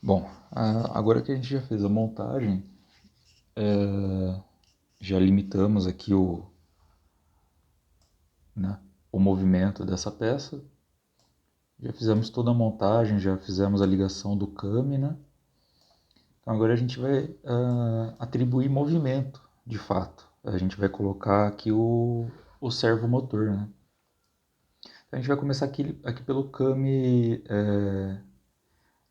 Bom, agora que a gente já fez a montagem, já limitamos aqui né, o movimento dessa peça, já fizemos toda a montagem, já fizemos a ligação do came, né? Então agora a gente vai atribuir movimento, de fato. A gente vai colocar aqui o servomotor, né? Então a gente vai começar aqui pelo came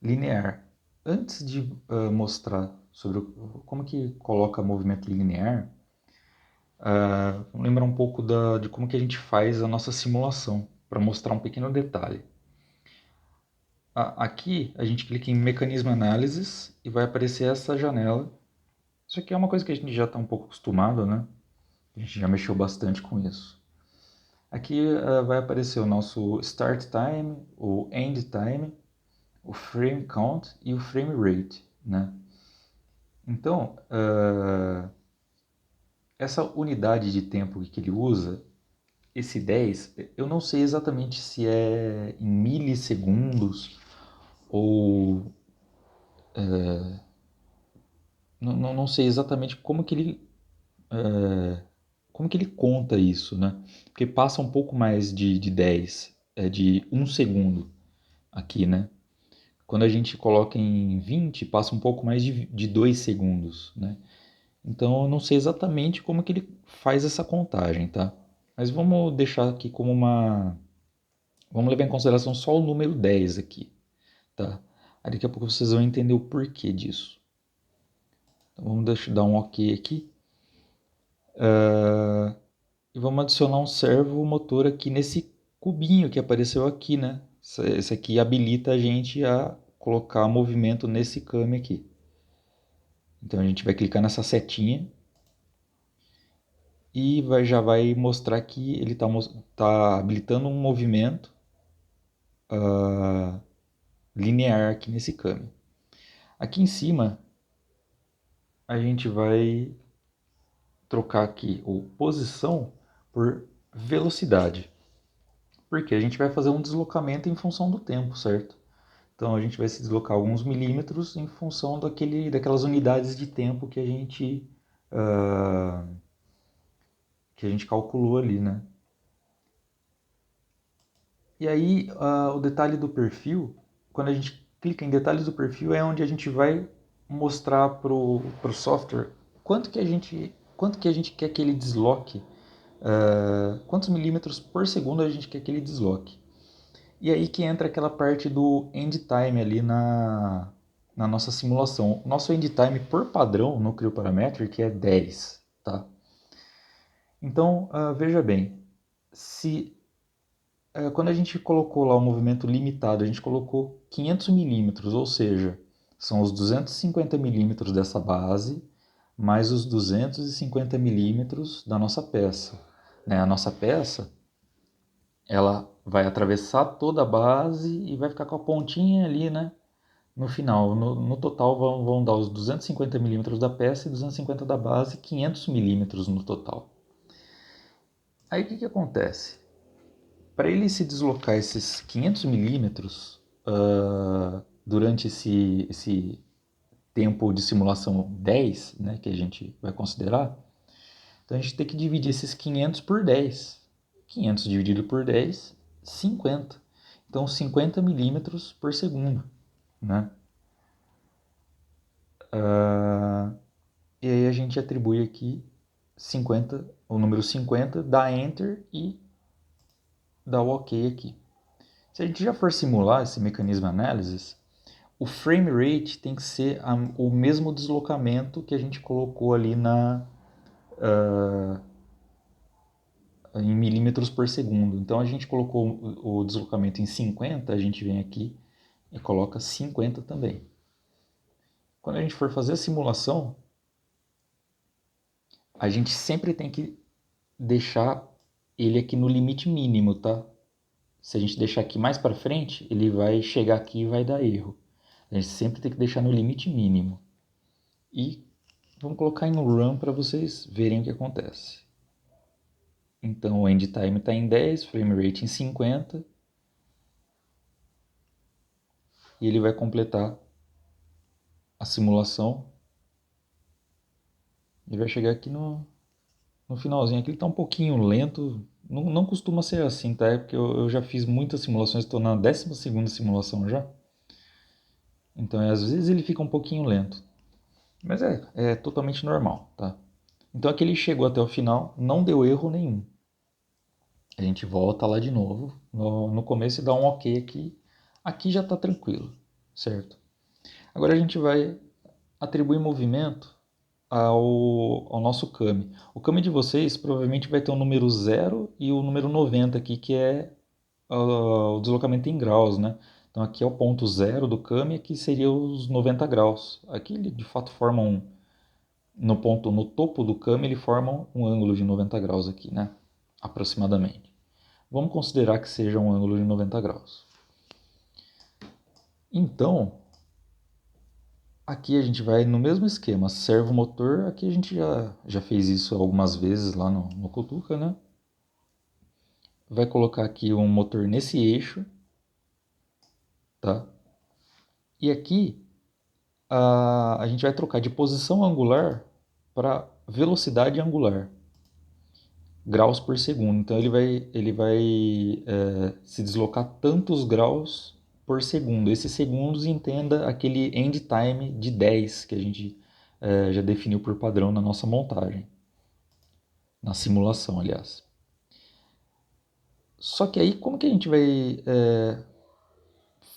linear. Antes de mostrar sobre como que coloca movimento linear, vamos lembrar um pouco de como que a gente faz a nossa simulação, para mostrar um pequeno detalhe. Aqui a gente clica em Mecanismo Análises e vai aparecer essa janela. Isso aqui é uma coisa que a gente já está um pouco acostumado, né? A gente já mexeu bastante com isso. Aqui vai aparecer o nosso Start Time, o End Time, o Frame Count e o Frame Rate, né? Então, essa unidade de tempo que ele usa, esse 10, eu não sei exatamente se é em milissegundos ou não sei exatamente como que ele conta isso, né? Porque passa um pouco mais de 10, de um segundo aqui, né? Quando a gente coloca em 20, passa um pouco mais de 2 segundos, né? Então eu não sei exatamente como que ele faz essa contagem, tá? Mas vamos deixar aqui como uma... Vamos levar em consideração só o número 10 aqui, tá? Aí daqui a pouco vocês vão entender o porquê disso. Então vamos dar um OK aqui. E vamos adicionar um servo motor aqui nesse cubinho que apareceu aqui, né? Esse aqui habilita a gente a colocar movimento nesse came aqui. Então a gente vai clicar nessa setinha e já vai mostrar que ele tá habilitando um movimento linear aqui nesse came. Aqui em cima a gente vai trocar aqui o posição por velocidade. Porque a gente vai fazer um deslocamento em função do tempo, certo? Então a gente vai se deslocar alguns milímetros em função daquelas unidades de tempo que a gente calculou ali, né? E aí o detalhe do perfil, quando a gente clica em detalhes do perfil, é onde a gente vai mostrar para o software quanto que a gente quer que ele desloque, quantos milímetros por segundo a gente quer que ele desloque. E aí que entra aquela parte do end time ali na nossa simulação. Nosso end time por padrão no CryoParametric é 10, tá? Então, veja bem, se quando a gente colocou lá o movimento limitado, a gente colocou 500 milímetros, ou seja, são os 250 milímetros dessa base, mais os 250 milímetros da nossa peça, né? A nossa peça, ela vai atravessar toda a base e vai ficar com a pontinha ali, né? No final, no total vão dar os 250 milímetros da peça e 250 da base, 500 milímetros no total. Aí o que acontece? Para ele se deslocar esses 500 milímetros durante esse tempo de simulação 10, né, que a gente vai considerar, então a gente tem que dividir esses 500 por 10. 500 dividido por 10, 50. Então 50 milímetros por segundo, né? E aí a gente atribui aqui 50, o número 50, dá Enter e dá o OK aqui. Se a gente já for simular esse mecanismo de análise, o frame rate tem que ser o mesmo deslocamento que a gente colocou ali em milímetros por segundo. Então a gente colocou o deslocamento em 50, a gente vem aqui e coloca 50 também. Quando a gente for fazer a simulação, a gente sempre tem que deixar ele aqui no limite mínimo, tá? Se a gente deixar aqui mais para frente, ele vai chegar aqui e vai dar erro. A gente sempre tem que deixar no limite mínimo. E vamos colocar em run para vocês verem o que acontece. Então o end time está em 10, frame rate em 50. E ele vai completar a simulação. Ele vai chegar aqui no finalzinho. Aqui ele está um pouquinho lento. Não costuma ser assim, tá? É porque eu já fiz muitas simulações, estou na 12ª simulação já. Então, às vezes ele fica um pouquinho lento. Mas é totalmente normal, tá? Então aqui ele chegou até o final, não deu erro nenhum. A gente volta lá de novo no começo e dá um ok aqui. Aqui já está tranquilo, certo? Agora a gente vai atribuir movimento ao nosso kame. O kame de vocês provavelmente vai ter o número 0 e o número 90 aqui, que é o deslocamento em graus, né? Então aqui é o ponto 0 do kame, aqui seria os 90 graus. Aqui ele de fato forma no topo do kame ele forma um ângulo de 90 graus aqui, né? Aproximadamente. Vamos considerar que seja um ângulo de 90 graus. Então, aqui a gente vai no mesmo esquema, servomotor, aqui a gente já fez isso algumas vezes lá no Kutuka, né? Vai colocar aqui um motor nesse eixo, tá? E aqui a gente vai trocar de posição angular para velocidade angular, graus por segundo. Então ele vai se deslocar tantos graus por segundo. Esses segundos entenda aquele end time de 10 que a gente já definiu por padrão na nossa montagem, na simulação, aliás. Só que aí como que a gente vai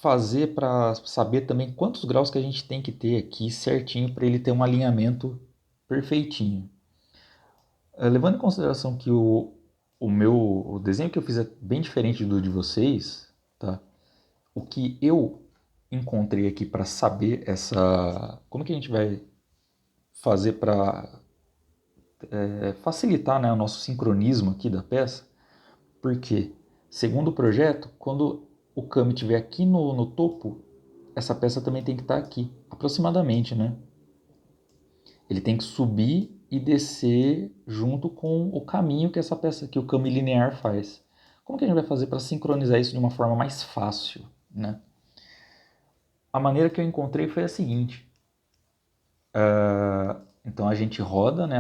fazer para saber também quantos graus que a gente tem que ter aqui certinho para ele ter um alinhamento perfeitinho? Levando em consideração que o desenho que eu fiz é bem diferente do de vocês, tá? O que eu encontrei aqui para saber como que a gente vai fazer para facilitar, né, o nosso sincronismo aqui da peça, porque, segundo o projeto, quando o kame estiver aqui no topo, essa peça também tem que estar aqui, aproximadamente, né? Ele tem que subir e descer junto com o caminho que essa peça, que o kame linear faz. Como que a gente vai fazer para sincronizar isso de uma forma mais fácil, né? A maneira que eu encontrei foi a seguinte. Então a gente roda, né,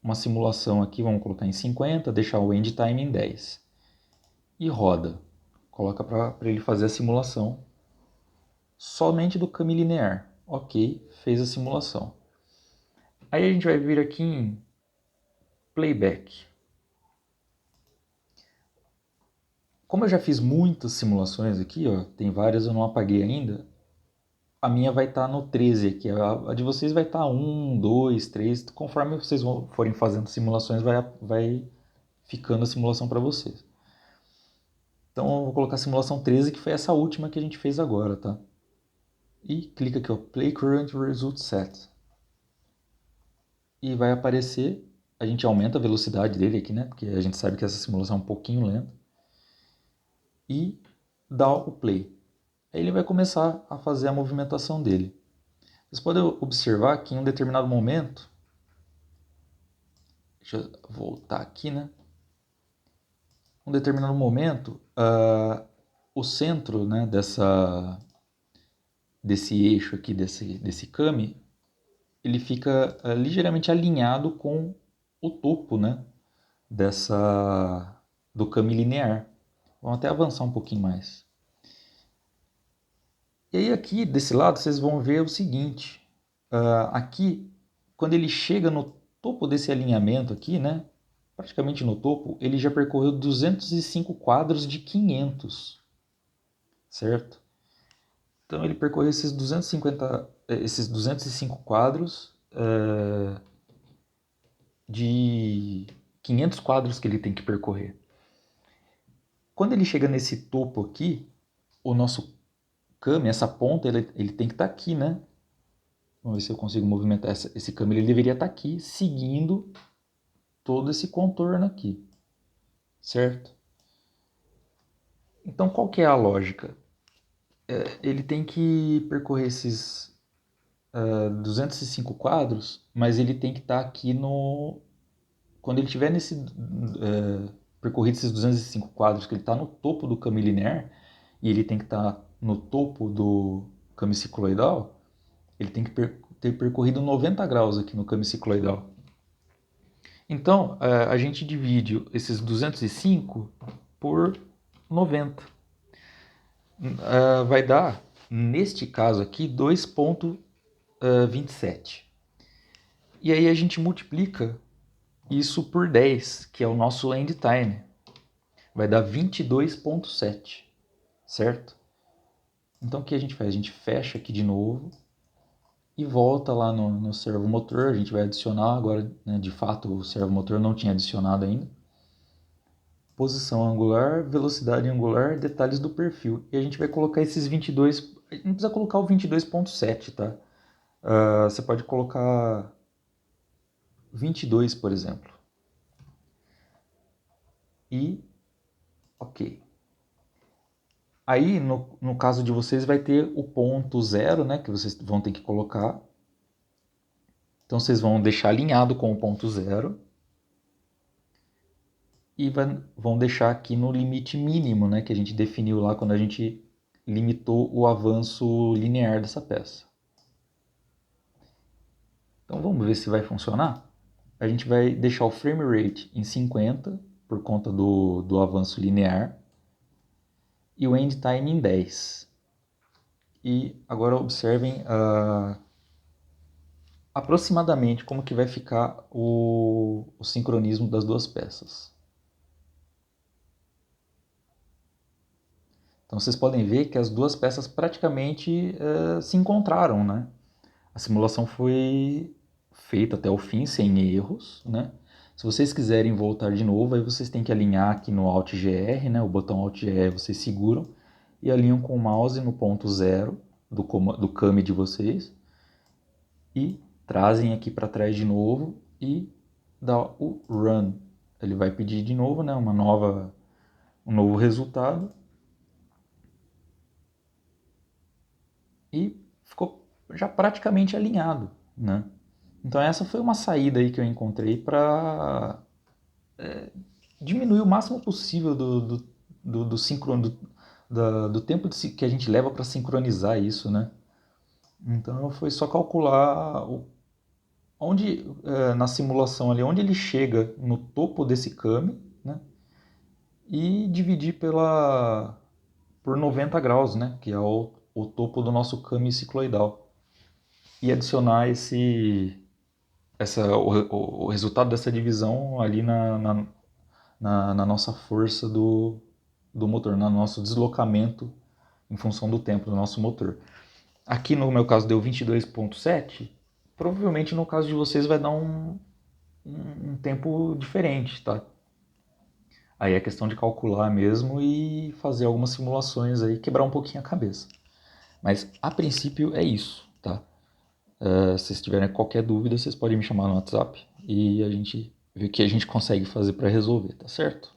uma simulação aqui, vamos colocar em 50, deixar o end time em 10. E roda. Coloca para ele fazer a simulação somente do kame linear. Ok, fez a simulação. Aí a gente vai vir aqui em playback. Como eu já fiz muitas simulações aqui, ó, tem várias eu não apaguei ainda, a minha vai estar no 13 aqui, a de vocês vai estar 1, 2, 3, conforme vocês forem fazendo simulações, vai ficando a simulação para vocês. Então eu vou colocar a simulação 13, que foi essa última que a gente fez agora, tá? E clica aqui, ó, Play Current Result Set. E vai aparecer, a gente aumenta a velocidade dele aqui, né? Porque a gente sabe que essa simulação é um pouquinho lenta. E dá o play. Aí ele vai começar a fazer a movimentação dele. Vocês podem observar que em um determinado momento, deixa eu voltar aqui, né? Em um determinado momento, o centro, né, desse eixo aqui, desse kame, ele fica ligeiramente alinhado com o topo, né, do kame linear. Vamos até avançar um pouquinho mais. E aí aqui, desse lado, vocês vão ver o seguinte. Aqui, quando ele chega no topo desse alinhamento aqui, né, praticamente no topo, ele já percorreu 205 quadros de 500, certo? Então ele percorreu esses 205 quadros de 500 quadros que ele tem que percorrer. Quando ele chega nesse topo aqui, o nosso kame, essa ponta, ele tem que estar aqui, né? Vamos ver se eu consigo movimentar esse kame. Ele deveria estar aqui, seguindo todo esse contorno aqui, certo? Então, qual que é a lógica? Ele tem que percorrer esses 205 quadros, mas ele tem que estar aqui no... Quando ele estiver percorrido esses 205 quadros, que ele está no topo do kame linear, e ele tem que estar no topo do kame cicloidal, Ele tem que ter percorrido 90 graus aqui no câmbio cicloidal. Então, a gente divide esses 205 por 90. Vai dar, neste caso aqui, 2,27. E aí a gente multiplica isso por 10, que é o nosso end time. Vai dar 22,7, certo? Então o que a gente faz? A gente fecha aqui de novo e volta lá no servomotor. A gente vai adicionar agora, né, de fato o servomotor não tinha adicionado ainda. Posição angular, velocidade angular, detalhes do perfil. E a gente vai colocar esses 22, não precisa colocar o 22,7, tá? Você pode colocar 22, por exemplo. E, ok. Aí, no caso de vocês, vai ter o ponto zero, né, que vocês vão ter que colocar. Então, vocês vão deixar alinhado com o ponto zero. E vão deixar aqui no limite mínimo, né, que a gente definiu lá quando a gente limitou o avanço linear dessa peça. Então, vamos ver se vai funcionar? A gente vai deixar o frame rate em 50, por conta do avanço linear, e o end time em 10. E agora observem aproximadamente como que vai ficar o sincronismo das duas peças. Então vocês podem ver que as duas peças praticamente se encontraram, né? A simulação foi feita até o fim, sem erros, né? Se vocês quiserem voltar de novo, aí vocês têm que alinhar aqui no Alt GR, né? O botão Alt GR vocês seguram e alinham com o mouse no ponto zero do kame de vocês e trazem aqui para trás de novo e dá o Run. Ele vai pedir de novo, né? Um novo resultado. E ficou já praticamente alinhado, né? Então essa foi uma saída aí que eu encontrei para diminuir o máximo possível do tempo que a gente leva para sincronizar isso, né? Então foi só calcular onde na simulação ali, onde ele chega no topo desse kame, né? E dividir por 90 graus, né? Que é o topo do nosso kame cicloidal. E adicionar o resultado dessa divisão ali na nossa força do motor, no nosso deslocamento em função do tempo do nosso motor. Aqui no meu caso deu 22,7, provavelmente no caso de vocês vai dar um tempo diferente, tá? Aí é questão de calcular mesmo e fazer algumas simulações aí, quebrar um pouquinho a cabeça. Mas a princípio é isso, tá? Se vocês tiverem qualquer dúvida, vocês podem me chamar no WhatsApp e a gente vê o que a gente consegue fazer para resolver, tá certo?